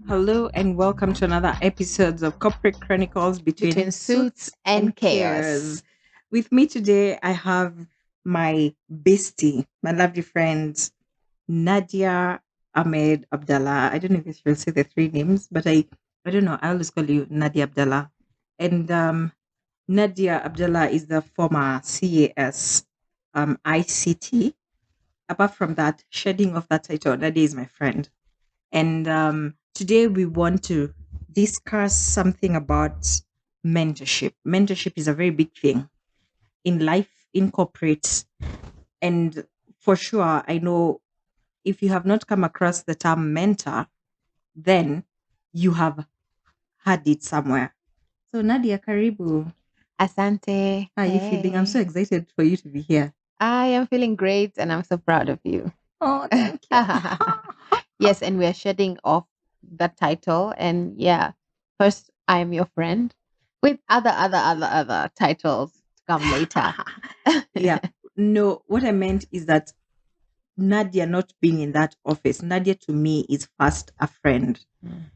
Hello and welcome to another episode of Corporate Chronicles between Between suits Suits and and Cares. chaos. With me today, I have my bestie, my lovely friend, Nadia Ahmed Abdalla. I don't know if I should say the three names, but I don't know. I always call you Nadia Abdalla. And Nadia Abdalla is the former CAS ICT. Apart from that, shedding of that title, Nadia is my friend. And today we want to discuss something about mentorship. Mentorship is a very big thing in life, in corporate. And for sure, I know if you have not come across the term mentor, then you have had it somewhere. So, Nadia, Karibu. Asante. How are you feeling? I'm so Hey. excited for you to be here. I am feeling great and I'm so proud of you. Oh, thank you. Yes, and we are shedding off that title. And yeah, first, I am your friend with other titles to come later. Yeah. No, what I meant is that Nadia not being in that office, Nadia to me is first a friend. Mhm.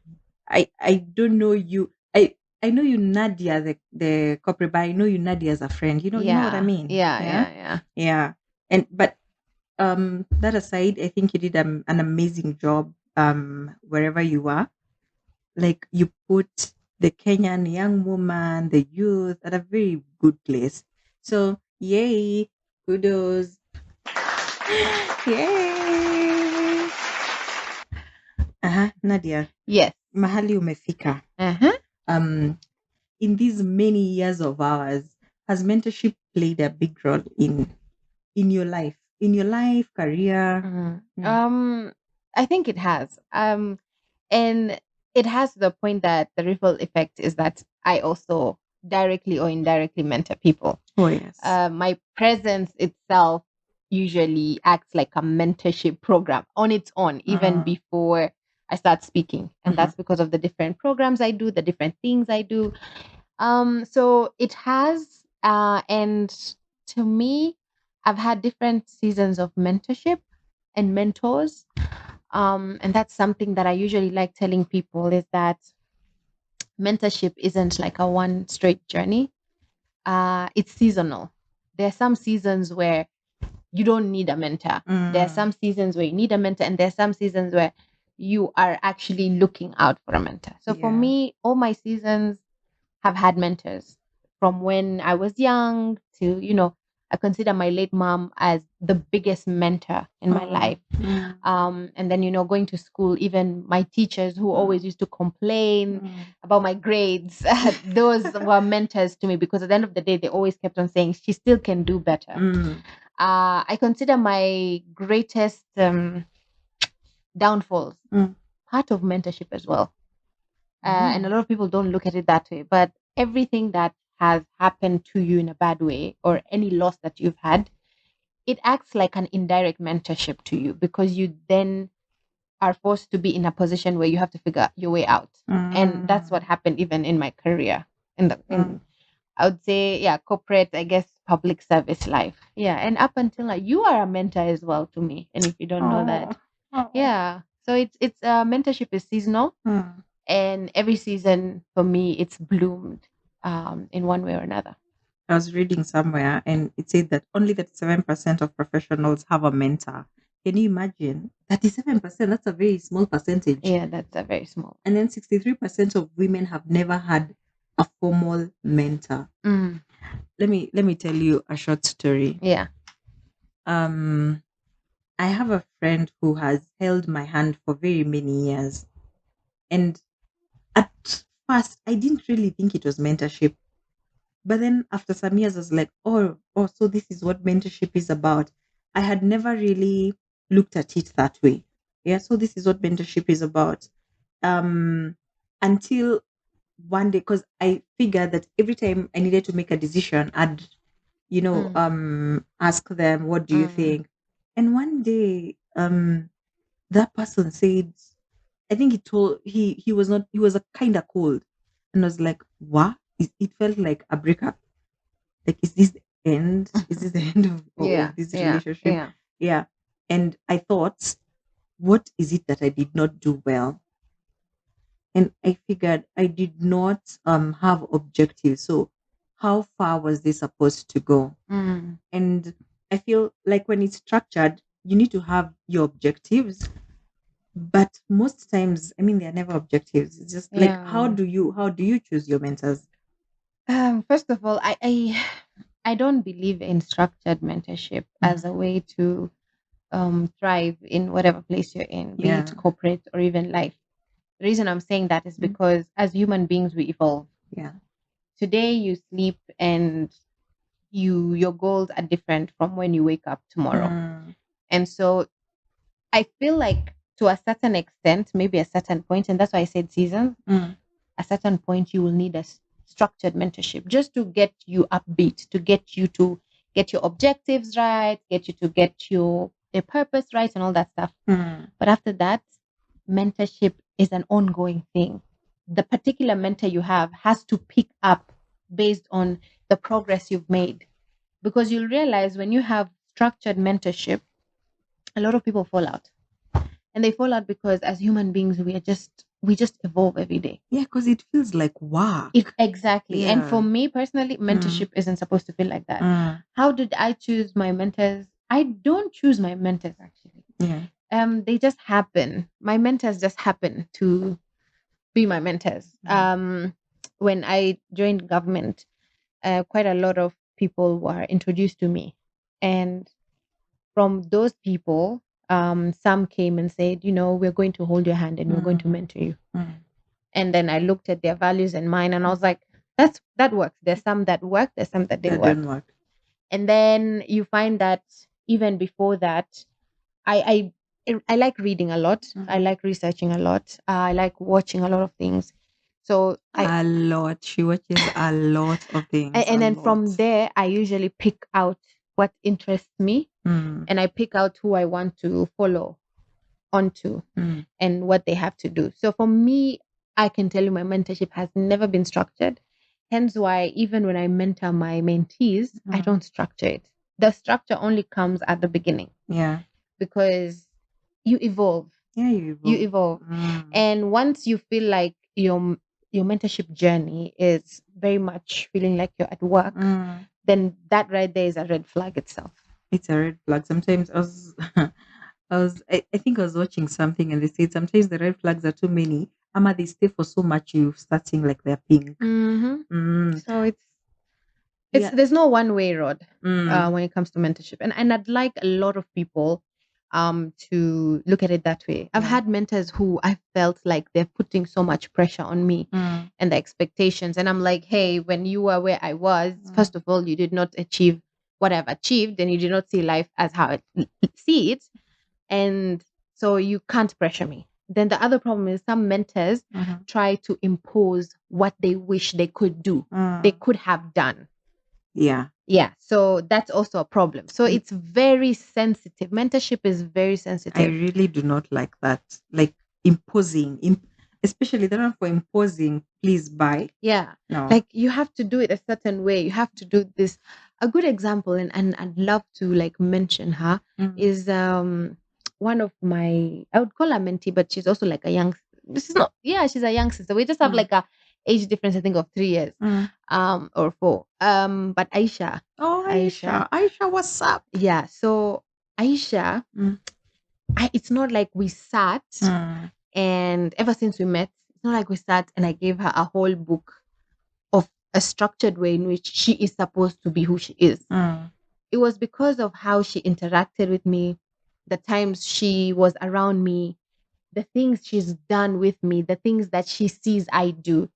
I don't know you. I know you Nadia the corporate, but I know you Nadia as a friend. You know what I Yeah, mean? yeah, Yeah, yeah, yeah. yeah. And but that aside, I think you did an amazing job wherever you are. Like you put the Kenyan young woman, the youth at a very good place. So yay, kudos, yay. Aha, Nadia, Yes. mahali umefika. Uh-huh. Um, in these many years of ours, has mentorship played a big role in your life, career? Mhm. Mm. I think it has. And it has to the point that the ripple effect is that I also directly or indirectly mentor people. Oh yes. My presence itself usually acts like a mentorship program on its own, even Uh, before I start speaking. And uh-huh. that's because of the different programs I do, the different things I do. So it has, and to me, I've had different seasons of mentorship and mentors. And that's something that I usually like telling people is that mentorship isn't like a one straight journey. It's seasonal. There are some seasons where you don't need a mentor. There are Mm, some seasons where you need a mentor, and there are some seasons where you are actually looking out for a mentor. So for yeah. me, all my seasons have had mentors from when I was young to, I consider my late mom as the biggest mentor in my Oh, life. And then, going to school, even my teachers who always used to complain mm, about my grades, those were mentors to me because at the end of the day, they always kept on saying she still can do better. mm, I consider my greatest downfalls mm, part of mentorship as well. And a mm. lot of people don't look at it that way. But everything that has happened to you in a bad way or any loss that you've had, it acts like an indirect mentorship to you because you then are forced to be in a position where you have to figure your way out. And that's what Mm, happened even in my career. In mm. I would say, yeah, corporate, I guess, public service life. Yeah. And up until now, you are a mentor as well to me. And if you don't know Oh, that, oh. yeah. So it's mentorship is seasonal, Mm. and every season for me it's bloomed in one way or another. I was reading somewhere and it said that only 37% of professionals have a mentor. Can you imagine? 37%, that's a very small percentage. Yeah, that's a very small. And then 63% of women have never had a formal mentor. Mm, Let me tell you a short story. yeah. Um I have a friend who has held my hand for very many years. And at first I didn't really think it was mentorship. But then after some years, I was like, oh, so this is what mentorship is about. I had never really looked at it that way. Yeah, so this is what mentorship is about. Um, until one day, because I figured that every time I needed to make a decision, I'd, Mm, ask them, what do you mm, think? And one day, that person said, I think he was a kind of cold, and I was like, what? It felt like a breakup. Like, is this the end? Is this the end yeah, of this yeah, relationship? yeah. Yeah. And I thought, what is it that I did not do well? and I figured I did not have objectives. So how far was this supposed to go? Mm. And I feel like when it's structured, you need to have your objectives, but most times, I mean, they're never objectives. It's just like Yeah. how do you choose your mentors? First of all, I don't believe in structured mentorship as Mhm. a way to thrive in whatever place you're in, be it Yeah. corporate or even life. The reason I'm saying that is Mhm. because as human beings, we evolve. Yeah. Today, you sleep and your goals are different from when you wake up tomorrow. Mm, And so I feel like to a certain extent, maybe a certain point, and that's why I said seasons, mm, a certain point you will need a structured mentorship just to get you upbeat, to get you to get your objectives right, get you to get your purpose right and all that stuff. mm. But after that, mentorship is an ongoing thing. The particular mentor you have has to pick up based on the progress you've made, because you'll realize when you have structured mentorship, a lot of people fall out, and they fall out because as human beings we just evolve every day. Yeah, because it feels like It work. exactly. And for Yeah. me personally, Mm, mentorship isn't supposed to feel like that. mm, How did I choose my mentors? I don't choose my mentors actually. yeah. They just happen. My mentors just happen to be my mentors. Mm, When I joined government, quite a lot of people were introduced to me, and from those people, some came and said, we're going to hold your hand and we're going to mm, mentor you. mm. And then I looked at their values and mine, and I was like, that works. There's some that work, there's some that didn't That didn't work. work. And then you find that even before that, I like reading a lot. I Mhm. like researching a lot. I like watching a lot of things. So A lot. She watches a lot of things. A and then from lot. there, I usually pick out what interests me, Mm, and I pick out who I want to follow onto mm, and what they have to do. So for me, I can tell you my mentorship has never been structured. Hence why even when I mentor my mentees, I mm. don't structure it. The structure only comes at the beginning Yeah. because you evolve. Yeah, you You evolve. evolve. Mm, And once you feel like your mentorship journey is very much feeling like you're at work, mm. then that right there is a red flag itself. It's a red flag. Sometimes I was, I think I was watching something and they said sometimes the red flags are too many. Ama they stay for so much, you start seeing like they're pink. Mm-hmm. Mm, So it's yeah. there's no one way road Mm, when it comes to mentorship, and I'd like a lot of people to look at it that way. I've yeah. had mentors who I felt like they're putting so much pressure on me Mm, and the expectations, and I'm like, hey, when you were where I was, mm, first of all, you did not achieve what I've achieved, and you did not see life as how I see it, and so you can't pressure me. Then the other problem is some mentors mhm, try to impose what they wish they could do, they mm. could have done. Yeah. Yeah, so that's also a problem. So Mm, it's very sensitive. Mentorship is very I sensitive. really do not like that. Like imposing, especially the one for imposing, please buy. Yeah, No. like you have to do it a certain way. You have to do this. A good example, and I'd love to like mention her Mm, is one of my, I would call her mentee, but she's also like a young. This is not, yeah, she's a young sister. We just have mm, like a age difference, I think, of 3 years, mm. or four. But Aisha, Oh, Aisha, Aisha. Aisha, what's up? yeah. So Aisha, Mm, it's not like we sat. mm, And ever since we met, it's not like we sat and I gave her a whole book of a structured way in which she is supposed to be who she is. mm. It was because of how she interacted with me, the times she was around me, the things she's done with me, the things that she sees I do,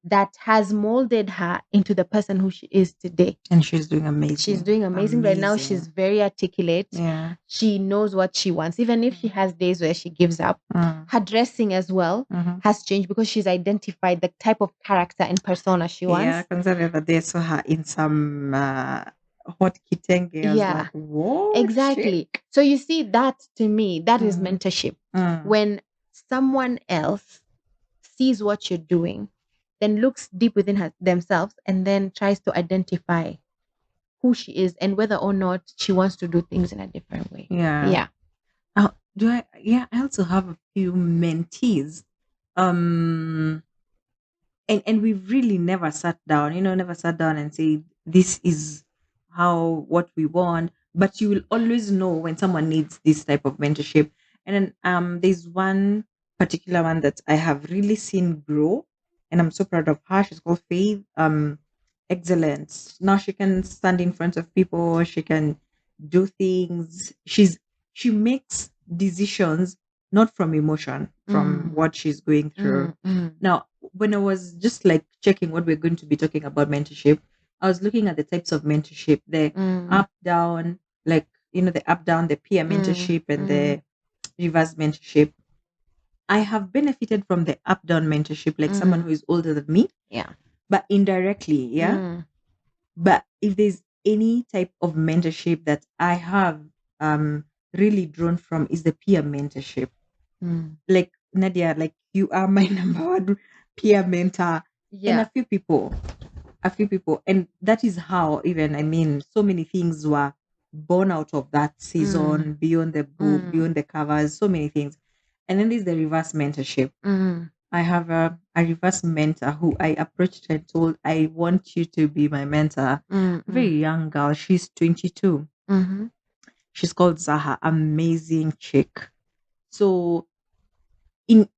that has molded her into the person who she is today. And she's doing She's amazing. doing amazing right now. She's Amazing. very articulate. Yeah. She knows what she wants, even if she Mm, has days where she gives up. mm, Her dressing as well mhm. has changed because she's identified the type of character and persona she Yeah, wants. consider the other day I saw her in some hot kitenge. I was like, Yeah, whoa, exactly. chick. So you see, that to me, that is Mm, mentorship. mm. When someone else sees what you're doing, then looks deep within themselves and then tries to identify who she is and whether or not she wants to do things in a different way. Yeah. Yeah. Oh, do I? Yeah, I also have a few mentees. um and we really never sat down, never sat down and said this is how what we want. But you will always know when someone needs this type of mentorship. And then there's one particular one that I have really seen grow, and I'm so proud of her. She's called Faith. Excellent. Now she can stand in front of people, she can do things. She makes decisions not from emotion, from Mm, what she's going through. mm, mm, Now, when I was just like checking what we're going to be talking about mentorship, I was looking at the types of mentorship, the mm, up down, like the up down, the peer mm, mentorship, and mm, the reverse mentorship. I have benefited from the up down mentorship, like someone mm. who is older than me, Yeah. but indirectly, yeah. Mm, But if there's any type of mentorship that I have really drawn from, is the peer mentorship. mm. Like Nadia, like you are my number one peer mentor, and Yeah. a few people, and that is how, even, I mean, so many things were born out of that Mm, season, beyond the book, mm, beyond the covers, so many things. And then there's the reverse mentorship. mm, I have a reverse mentor who I approached and told, I want you to be my mentor. mm, Very mm, young girl, she's 22. mhm, She's called Zaha, amazing chick. So in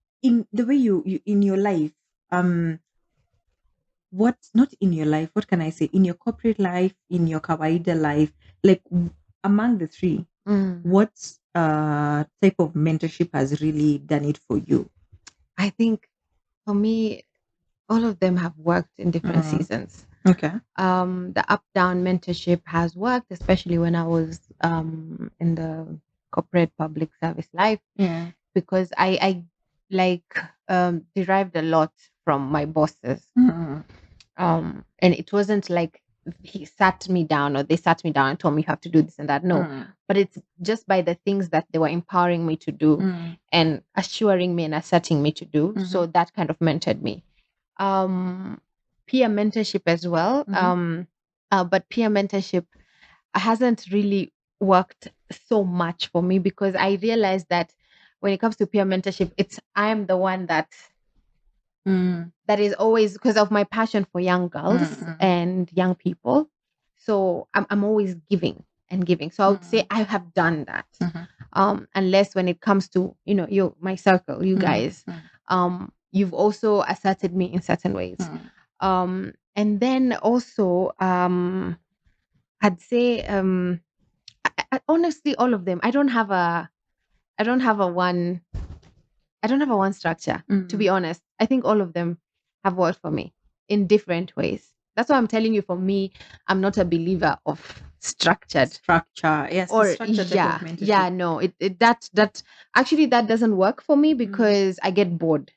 the way you in your life, um what, not in your life, what can I say, in your corporate life, in your kawaida life, like among the three, mm. what type of mentorship has really done it for you? I think for me, all of them have worked in different Mm, seasons. okay. The up down mentorship has worked, especially when I was in the corporate public service life, Yeah. because I like derived a lot from my bosses. Mm, And it wasn't like he sat me down or they sat me down and told me you have to do this and that. No, mm, but it's just by the things that they were empowering me to do mm, and assuring me and asserting me to do. mm-hmm, So that kind of mentored me. um Peer mentorship as well. mm-hmm, But peer mentorship hasn't really worked so much for me, because I realized that when it comes to peer mentorship, it's I am the one mm, that is always, because of my passion for young mm, girls mm, and young people. So I'm always giving and giving. So I would say mm, I have done that. mm-hmm, Unless when it comes to, you, my circle, you mm, guys, mm, you've also asserted me in certain ways. mm. And then also, I'd say, honestly, all of them. I don't have a one I don't have a one structure, to Mm. be honest. I think all of them have worked for me in different ways. That's why I'm telling you, for me, I'm not a believer of structured, Structure, yes, the or structure type of yeah, mentorship. yeah, no, that actually that doesn't work for me, Mm. because I get bored.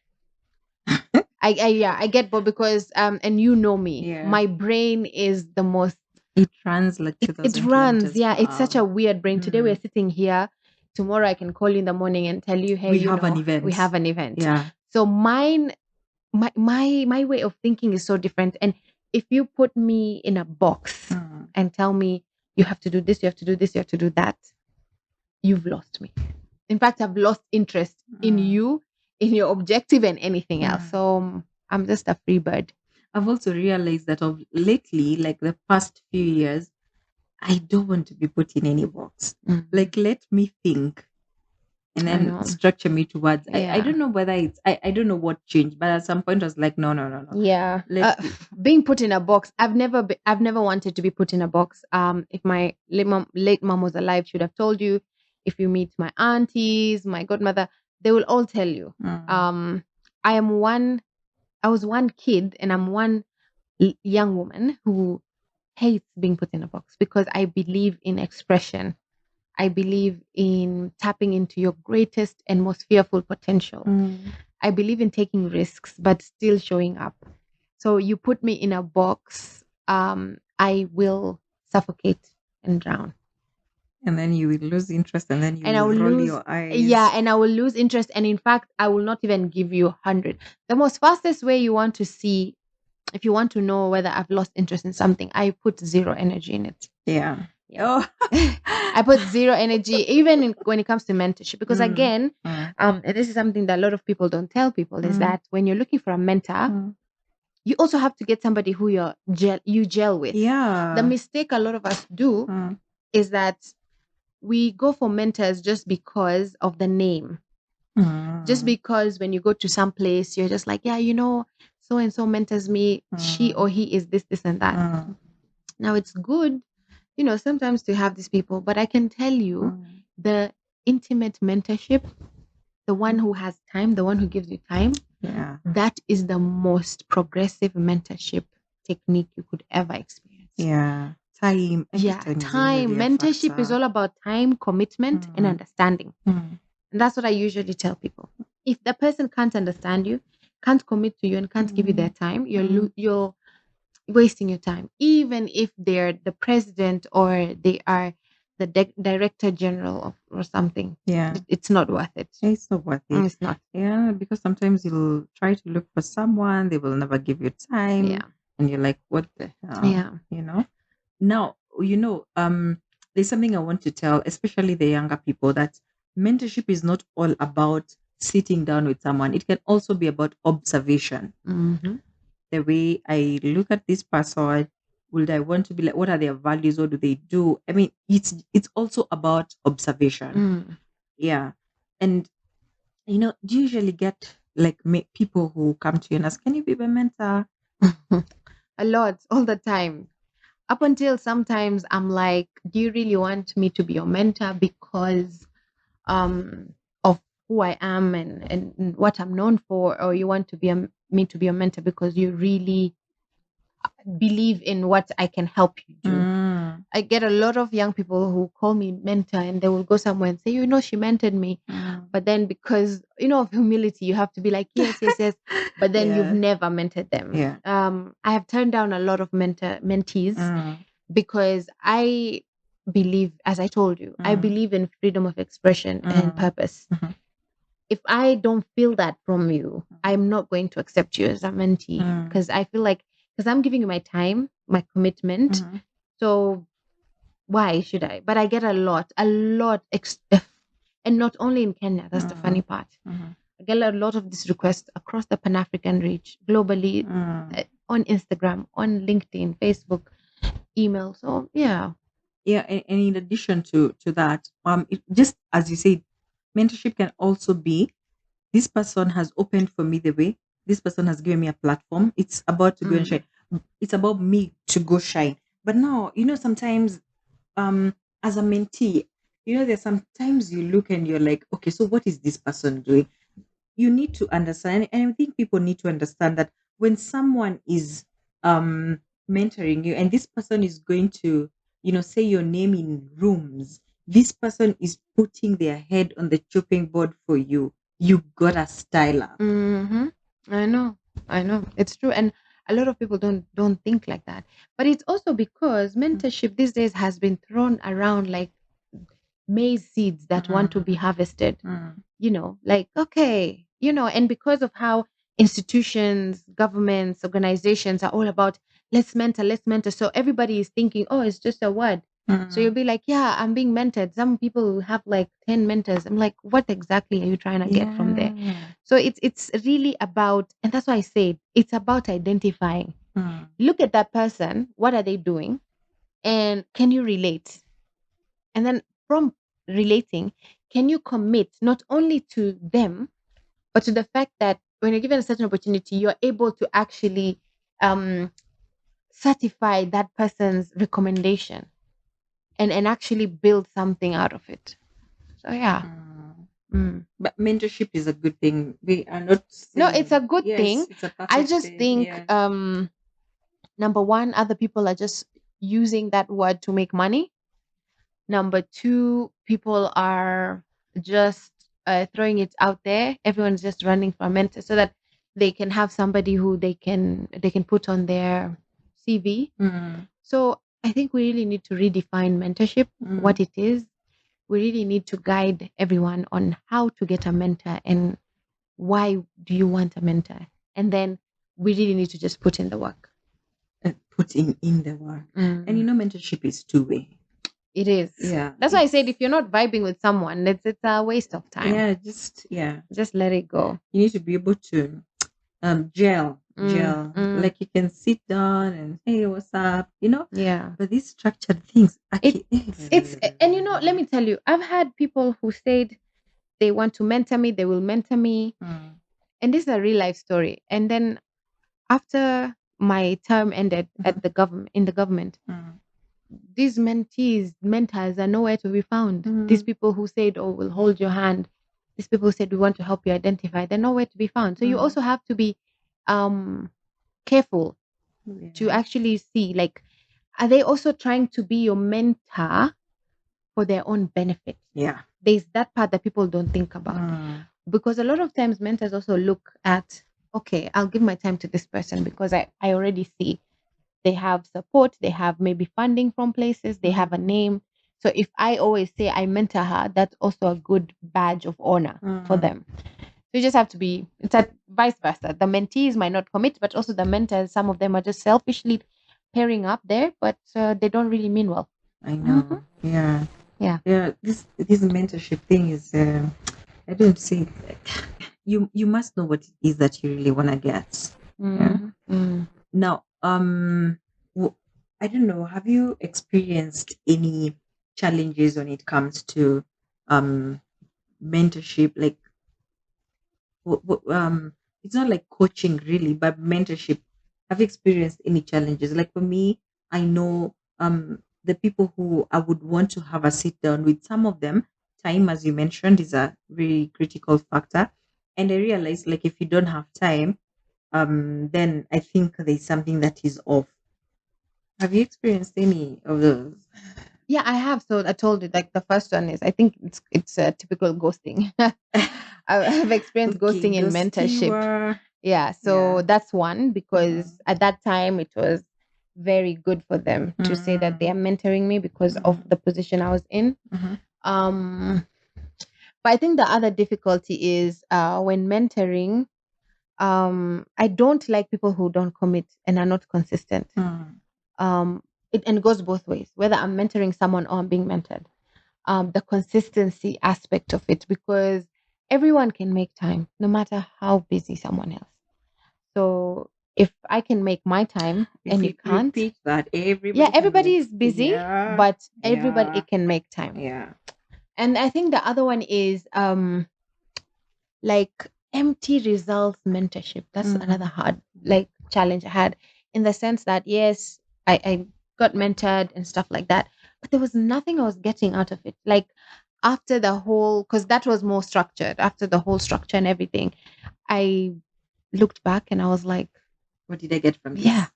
I yeah, I get bored because and you know me, Yeah, my brain is the most, it runs like it 2,000 runs. kilometers Yeah, per it's such a hour. weird brain. Today we're Mm. sitting here. Tomorrow I can call you in the morning and tell you, hey, We have an we event. have an event. Yeah. So mine, my way of thinking is so different. And if you put me in a box Mm. and tell me you have to do this, you have to do this, you have to do that, you've lost me. In fact, I've lost interest in Mm. you, in your objective, and anything else. Mm. So I'm just a free bird. I've also realized that of lately, like the past few years, I don't want to be put in any box. Mhm. Like, let me think and I then know. structure me towards. I Yeah. don't know whether I don't know what changed, but at some point I was like, no, no, no, no. Yeah. Let Being put in a box, I've never wanted to be put in a box. If my late mom was alive, she would have told you. If you meet my aunties, my godmother, they will all tell you. mm, Um, I am one. I was one kid, and I'm one young woman who hates being put in a box, because I believe in expression. I believe in tapping into your greatest and most fearful potential. mm. I believe in taking risks, but still showing up. So you put me in a box, I will suffocate and drown. And then you will lose interest, and then you And I will will roll lose, your yeah, eyes. and I will lose interest. And in fact, I will not even give you 100. The most fastest way you want to see, if you want to know whether I've lost interest in something, I put zero energy in it. Yeah. Yeah. Oh. I put zero energy, even when it comes to mentorship, because Mm, again, mm, and this is something that a lot of people don't tell people, is mm, that when you're looking for a mentor, mm. you also have to get somebody who you gel with. The Yeah. mistake a lot of us do Mm, is that we go for mentors just because of the name. Just mm, because when you go to some place, you're just like, yeah, so and so mentors me, she or mm, he is this, this, and that. mm, Now it's good, sometimes to have these people, but I can tell you mm. the intimate mentorship, the one who has time, the one who gives you time, Yeah. that is the most progressive mentorship technique you could ever experience. Yeah. Time. I think Yeah, time is time. usually a Mentorship is factor. all about time, commitment, and Mm, understanding. mm, And that's what I usually tell people. If the person can't understand you, can't commit to you, and can't give you their mm, time, mm. you're wasting your time. Even if they're the president or they are the director general or something, Yeah. it's not worth it. It's not worth it. It's not. Yeah, because sometimes you'll try to look for someone, they will never give you time, Yeah. and you're like, what the hell? Yeah. Now, there's something I want to tell, especially the younger people, that mentorship is not all about sitting down with someone. It can also be about observation. Hmm. The way I look at this person, would I want to be like, what are their values? What do they do? I mean, it's also about observation. Mm. Yeah. And do you usually get like people who come to you and ask, can you be my mentor? A lot, all the time. Up until sometimes I'm like, do you really want me to be your mentor because of who I am and what I'm known for, or you want to be me to be your mentor because you really believe in what I can help you do? Mm, I get a lot of young people who call me mentor and they will go somewhere and say, she mentored me. mm. But then because, of humility, you have to be like, yes, yes, yes. But then you've Yeah. never mentored them. Yeah. I have turned down a lot of mentees Mm, because I believe, as I told you, I mm, believe in freedom of expression and mm, purpose. mhm, If I don't feel that from you, I'm not going to accept you as a mentee mm, because I feel like, because I'm giving you my time, my commitment. mhm, So why should I? But I get a lot, and not only in Kenya. That's the funny mhm, part. mhm, I get a lot of these requests across the Pan African reach, globally, mm. on Instagram, on LinkedIn, Facebook, email. So yeah. Yeah, and in addition to that, just as you said, mentorship can also be, this person has opened for me the way. This person has given me a platform. It's about to go and Mm. shine. It's about me to go shine. But now, sometimes as a mentee, there's sometimes you look and you're like, okay, so what is this person doing? You need to understand, and I think people need to understand that when someone is um mentoring you and this person is going to say your name in rooms, this person is putting their head on the chopping board for you. You gotta style up. Hmm. I know, I know, it's true, and a lot of people don't think like that. But it's also because mentorship these days has been thrown around like maize seeds that want to Mm, be harvested. mm, Like, okay, and because of how institutions, governments, organizations are all about let's mentor, let's mentor. So everybody is thinking, oh, it's just a word. So you'll mm. be like, yeah, I'm being mentored. Some people will have like 10 mentors. I'm like, what exactly are you trying to get from there? Yeah. So it's really about, and that's why I say it's about identifying. Mm, Look at that person, what are they doing? And can you relate? And then from relating, can you commit not only to them, but to the fact that when you're given a certain opportunity, you're able to actually um, certify that person's recommendation and actually build something out of it. So, yeah. mm. Mm. But mentorship is a good thing. We are not No, it's a saying good yes, thing. it's a I perfect just thing. think, Yeah. number one, other people are just using that word to make money. Number two, people are just throwing it out there. Everyone's just running for a mentor so that they can have somebody who they can put on their CV. Mm, So I think we really need to redefine mentorship, mm. what it is. We really need to guide everyone on how to get a mentor and why do you want a mentor. And then we really need to just put in the work. Putting in the work. And Mm. mentorship is two-way. It is. Yeah. That's why I said if you're not vibing with someone, it's a waste of time. Yeah, just yeah. Just let it go. You need to be able to gel. Mm. Like you can sit down and hey, what's up? Yeah. But these structured things, It's and let me tell you, I've had people who said they want to mentor me, they will mentor me. Mm, And this is a real life story. And then after my term ended at mhm, the government, mm, these mentors are nowhere to be found. These mm, people who said, "Oh, we'll hold your hand," these people who said, "We want to help you identify," they're nowhere to be found. So you mm. also have to be um, careful to Yeah. actually see, like, are they also trying to be your mentor for their own benefit? Yeah. There's that part that people don't think about, Mm, because a lot of times mentors also look at, okay, I'll give my time to this person because I already see they have support, they have maybe funding from places, they have a name. So if I always say I mentor her, that's also a good badge of honor for mm. them. So you just have to be, it's a vice versa. The mentees might not commit, but also the mentors, some of them are just selfishly pairing up there, but they don't really mean well. I Hmm. know. Yeah. Yeah. Yeah. This mentorship thing is I don't see you must know what it is that you really wanna get. Yeah. Mm-hmm. Mm. Now, I don't know. Have you experienced any challenges when it comes to um mentorship? Like, it's not like coaching really, but mentorship. Have you experienced any challenges? Like for me, I know the people who I would want to have a sit down with. Some of them, time, as you mentioned, is a very critical factor. And I realized, like, if you don't have time, then I think there's something that is off. Have you experienced any of those? Yeah, I have. So I told you, like the first one is, I think it's a typical ghosting. I've experienced Okay, ghosting in ghosty mentorship. were Yeah, so yeah. that's one, Mm-hmm. because at that time it was very good for them to say that they Mm-hmm. are mentoring me because of the position I was in. Mm-hmm. Um, but I think the other difficulty is when mentoring. I don't like people who don't commit and are not consistent. Mm-hmm. Um, and it goes both ways, whether I'm mentoring someone or I'm being mentored. The consistency aspect of it, because everyone can make time, no matter how busy someone else. So if I can make my time and you can't, Repeat that. yeah, Everybody can everybody make. is busy, Yeah. but everybody Yeah. it can make time. Yeah. And I think the other one is like empty results mentorship. That's another Mm. hard like challenge I had, in the sense that yes, I got mentored and stuff like that, but there was nothing I was getting out of it. Like after the whole, because that was more structured, after the whole structure and everything, I looked back and I was like, What did I get from yeah. this?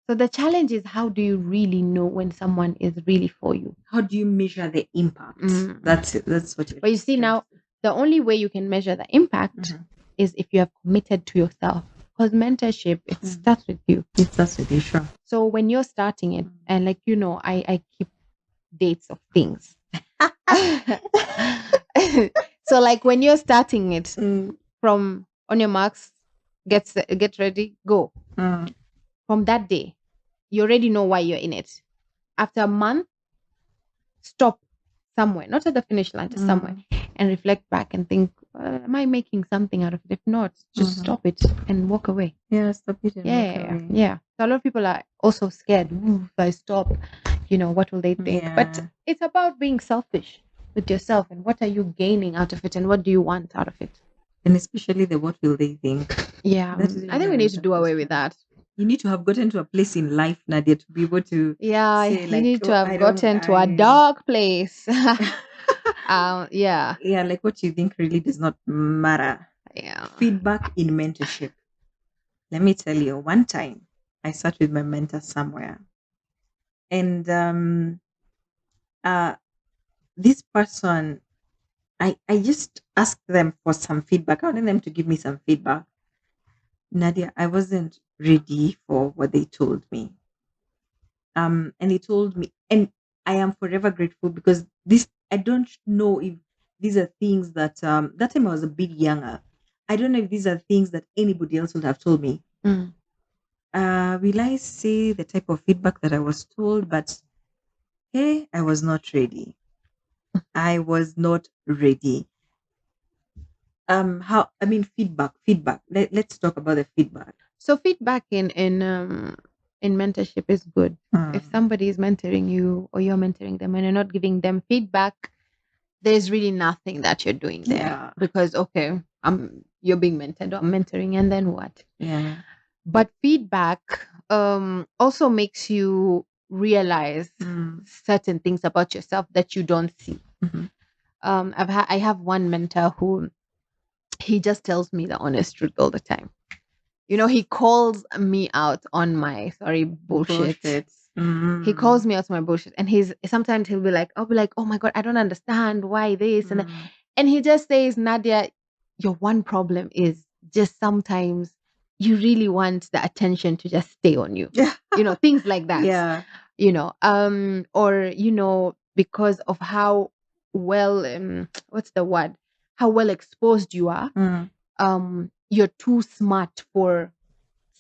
So the challenge is, how do you really know when someone is really for you? How do you measure the impact? Mm. That's it. That's what you're But you see trying to now, the only way you can measure the impact say. is if you have committed to yourself. Because mentorship, it Mm-hmm. starts with you. It starts with you, sure. So when you're starting it, and like I keep dates of things. So like when you're starting it, Mm, from on your marks, get ready, go. mm, From that day, you already know why you're in it. After a month, stop somewhere, not at the finish line, just somewhere, mm, and reflect back and think, am I making something out of it? If not, just mhm. stop it and walk away. Yeah, stop it and Yeah, walk yeah, yeah. away. Yeah. So a lot of people are also scared. "Ooh, if I stop, what will they think?" But Yeah. it's about being selfish with yourself, and what are you gaining out of it, and what do you want out of it? And especially the what will they think? Yeah, That is I really think we a, need to a do away with question. that. You need to have gotten to a place in life, Nadia, to be able to Yeah, say you like, need to oh, have I don't, gotten to a I, dark place. Yeah, yeah, like what you think really does not matter. yeah. Feedback in mentorship. Let me tell you, one time I sat with my mentor somewhere, and uh, this person, I just asked them for some feedback. I wanted them to give me some feedback. Nadia, I wasn't ready for what they told me. And they told me, and I am forever grateful because this, I don't know if these are things that, that time I was a bit younger. I don't know if these are things that anybody else would have told me. Mm. Will I say the type of feedback that I was told? But Hey, I was not ready. I was not ready. How, I mean, feedback. Let's talk about the feedback. So feedback in mentorship is good. If Hmm. somebody is mentoring you or you're mentoring them and you're not giving them feedback, there's really nothing that you're doing there Yeah. because okay, you're being mentored or I'm mentoring, and then what? Yeah. But feedback also makes you realize Mm. certain things about yourself that you don't see. Mhm. I have one mentor who he just tells me the honest truth all the time. You know, he calls me out on my sorry bullshit. Bullshit. He calls Mm. me out on my bullshit, and he'll be like, I'll be like, oh my god, I don't understand why this and that. Mm. And he just says, Nadia, your one problem is just sometimes you really want the attention to just stay on you. Yeah. You know, things like that. Yeah. Or because of how well what's the word? How well exposed you are, Mm. you're too smart for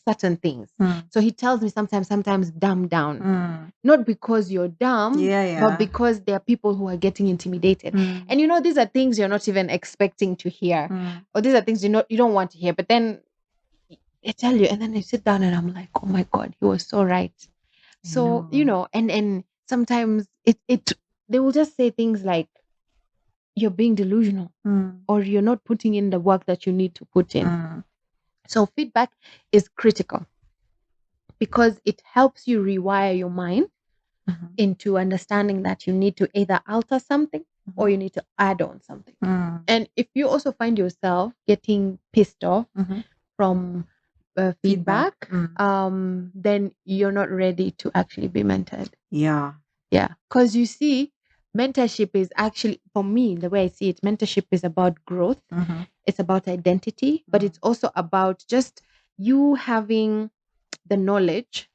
certain things. Mm. So he tells me sometimes dumb down. Mm. Not because you're dumb, Yeah. but Yeah. because there are people who are getting intimidated. Mm. And these are things you're not even expecting to hear. Mm. Or these are things you don't want to hear. But then they tell you, and then you sit down and I'm like, oh my God, he was so right. I So, know. and sometimes it they will just say things like you're being delusional Mm. or you're not putting in the work that you need to put in. Mm. So feedback is critical because it helps you rewire your mind Mhm. into understanding that you need to either alter something or Mhm. you need to add on something. Mm. And if you also find yourself getting pissed off Mhm. from Feedback. feedback, Mm. then you're not ready to actually be mentored. Yeah. Yeah. Because you see, mentorship is actually, for me, the way I see it, mentorship is about growth, Mhm. it's about identity, but Mm. it's also about just you having the knowledge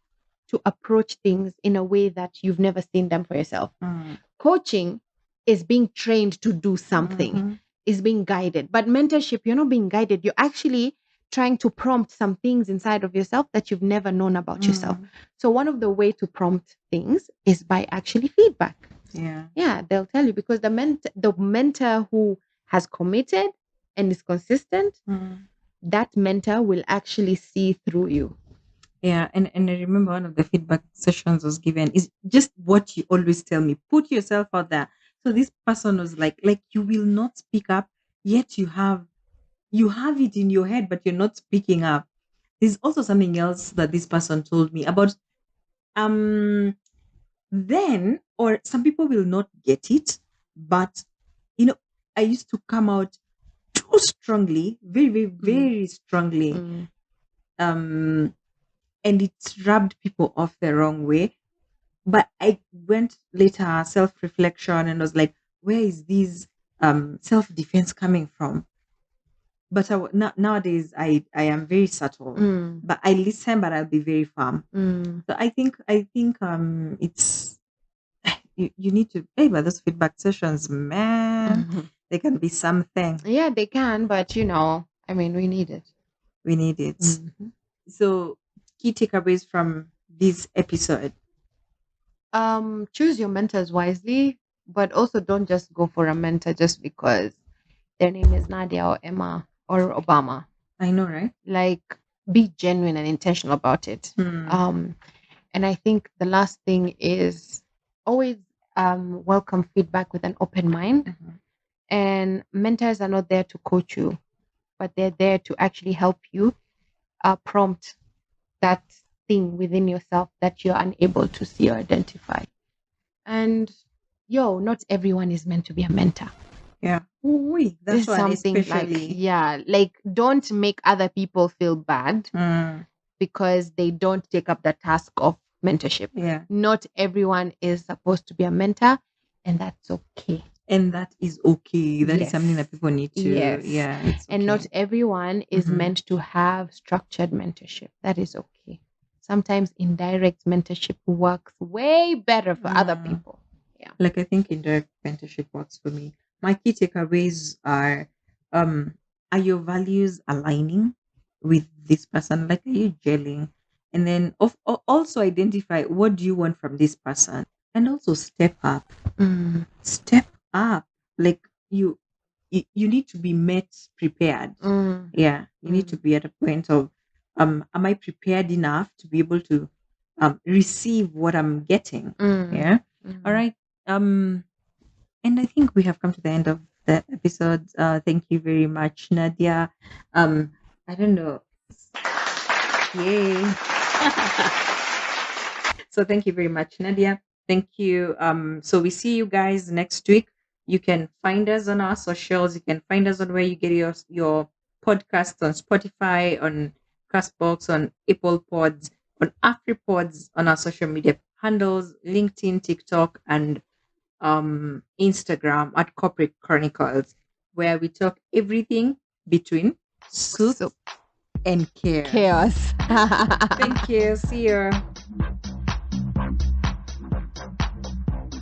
to approach things in a way that you've never seen them for yourself. Mm. Coaching is being trained to do something, Mhm. is being guided. But mentorship, you're not being guided. You're actually trying to prompt some things inside of yourself that you've never known about yourself. Mm. So one of the way to prompt things is by actually feedback. Yeah. Yeah, they'll tell you because the mentor who has committed and is consistent, Mm. that mentor will actually see through you. Yeah, and I remember one of the feedback sessions was given is just what you always tell me. Put yourself out there. So this person was like you will not speak up, yet you have it in your head, but you're not speaking up. There's also something else that this person told me about um then, or some people will not get it, but you know, I used to come out too strongly, very, very, Mm, very strongly. mm, Um and it rubbed people off the wrong way. But I went later self-reflection and was like, where is this self-defense coming from? But nowadays I am very subtle, mm, but I listen, but I'll be very firm. mm. So I think it's you need to hey, but those feedback sessions, man, they can be something. Yeah, they can, but I mean, we need it. We need it. Mhm. So key takeaways from this episode. Choose your mentors wisely, but also don't just go for a mentor just because their name is Nadia or Emma or Obama. I know, right? Like, be genuine and intentional about it. Hmm. Um, and I think the last thing is always welcome feedback with an open mind. Mhm. And mentors are not there to coach you, but they're there to actually help you prompt that thing within yourself that you're unable to see or identify. And not everyone is meant to be a mentor. Yeah. Ooh, This that is one something like, especially. yeah, like don't make other people feel bad Mm, because they don't take up the task of mentorship. yeah. Not everyone is supposed to be a mentor, and that's okay. And that is okay. That is something Yes. that people need to, Yes. yeah, it's And not okay. everyone is Hmm. meant to have structured mentorship. That is okay. Sometimes indirect mentorship works way better for other Mm. people. Yeah. Like I think indirect mentorship works for me. My key takeaways um are your values aligning with this person? Like are you gelling? And then also identify what do you want from this person? and also step up. Mm, Step up. Like you need to be met prepared. mm, Yeah, you need to mm, be at a point of am I prepared enough to be able to receive what I'm getting? mm, Yeah. All mm. right. Um and I think we have come to the end of the episode. Thank you very much, Nadia. I don't know. Yay. So thank you very much, Nadia. Thank you. So we see you guys next week. You can find us on our socials. You can find us on where you get your podcasts on Spotify, on Castbox, on Apple Pods, on AfriPods, on our social media handles, LinkedIn, TikTok, and Instagram at Corporate Chronicles, where we talk everything between soup So and chaos. chaos. Thank you. See you.